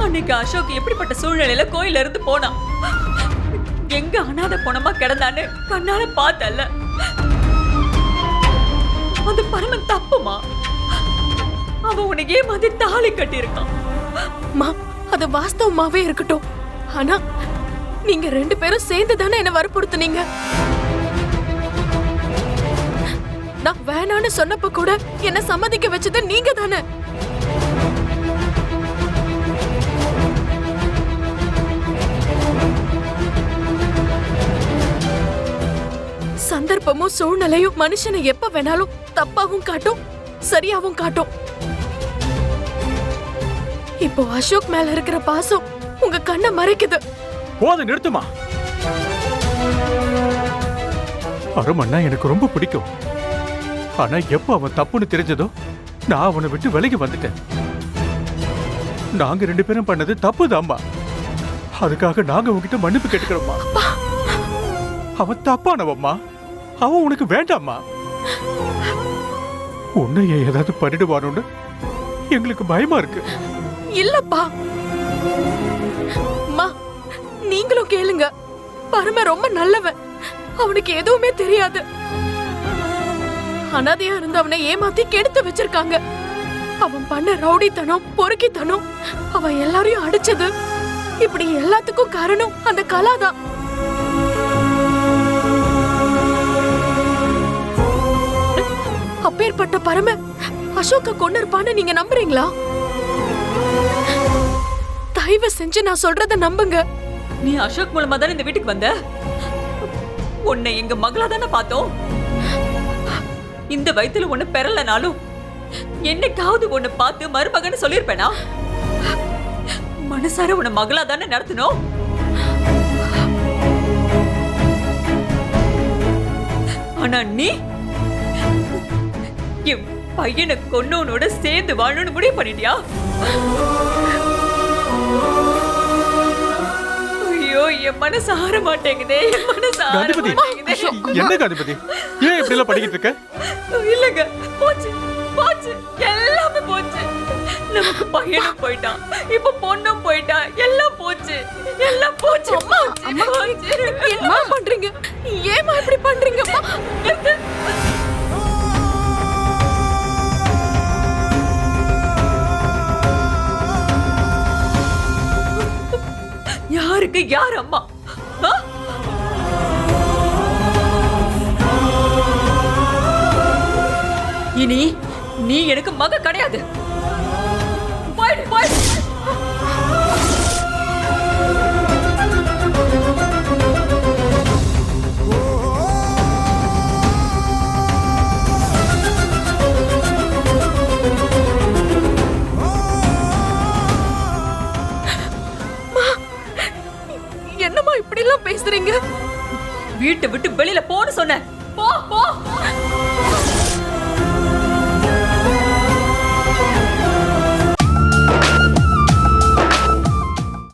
அன்னைக்கு அசோக் எப்படிப்பட்ட சூழ்நிலையில கோயில இருந்து போனான், எங்க அனாதை போனமா கிடந்தான்னு கண்ணால பார்த்தல்ல. அந்த பரமன் தப்புமா. அவன் உனக்கு ஏமாத்தி தாலி கட்டி இருக்கான். அது வாஸ்தவமாவே இருக்கட்டும். ஆனா நீங்க 2 பேரும் சேர்ந்து தானே என்ன வற்புறுத்துனீங்க. நான் வேணான்னு சொன்னப்ப கூட என்ன சம்மதிக்க வச்சது நீங்க தானே. சந்தர்ப்பமும் சூழ்நிலையும் மனுஷனை எப்ப வேணாலும் தப்பாவும் காட்டும், சரியாவும் காட்டும். இப்போ அசோக் மேல இருக்கிற பாசம் உங்க கண்ணை மறைக்குது. போத நிறுத்துமா. அருமண்ணா எனக்கு ரொம்ப பிடிக்கும். ஆனா எப்ப அவன் தப்புன்னு தெரிஞ்சதோ நான் அவனை விட்டு விலகி வந்துட்டேன். நாங்க 2 பேரும் பண்ணது தப்புதாம்மா. அதுக்காக நாங்க உங்ககிட்ட மன்னிப்பு கேட்டுக்கிறோம்மா. அவன் தப்பானவம்மா. அவன் உனக்கு வேண்டாம்மா. உன்னைய ஏதாவது பண்ணிடுவானோன்னு எங்களுக்கு பயமா இருக்கு. இல்லப்பா, நீங்களும் கேளுங்க. பரம ரொம்ப நல்லவன். அவனுக்கு எதுவுமே தெரியாது. அனாதையா இருந்து அவனை ஏமாத்தி கெடுத்து வச்சிருக்காங்க. அவன் பண்ண ரவுடித்தனம், பொறுக்கித்தனம், அவன் எல்லாரையும் அடிச்சது, இப்படி எல்லாத்துக்கும் காரணம் அந்த கலாதான். அப்பேற்பட்ட பரம அசோக்க கொண்டு இருப்பான்னு நீங்க நம்புறீங்களா? தயவு செஞ்சு நான் சொல்றத நம்புங்க. நீ அசோக் மூலமா தானே இந்த வீட்டுக்கு வந்த. உன்னை எங்க மகளா தானே பார்த்தோம். இந்த வயத்துல ஒண்ணு பெறலனாலும் என்னைக்காவது ஒண்ணு பார்த்து மருமகன்னு சொல்லிருப்பேனா? மனசார உன்னை மகளா தானே நடத்தணும். ஆனா நீ என் பையனை கொன்னவனோட சேர்ந்து வாழணும்னு முடிவு பண்ணிட்டியா? ஐயோ, என் மனசு ஆற மாட்டேங்குதே. என் மனசு ஆற மாட்டேங்குதே. என்ன காந்திபதி, ஏன் இப்படி எல்லாம் படிக்கிட்டு இருக்க? இல்லங்க, போச்சு போச்சு, எல்லாமே போச்சு. நமக்கு பையனும் போயிட்டான், இப்ப பொண்ணும் போயிட்டா, எல்லாம் போச்சு, எல்லாம் போச்சு. என்ன பண்றீங்க? ஏமா இப்படி பண்றீங்க? யாருக்கு யார் அம்மா? இனி நீ எனக்கு மக கிடையாது. போயிடு, போயிடு. என்னம்மா இப்படி எல்லாம் பேசுறீங்க? வீட்டை விட்டு வெளியில போன்னு சொன்ன. போ போ.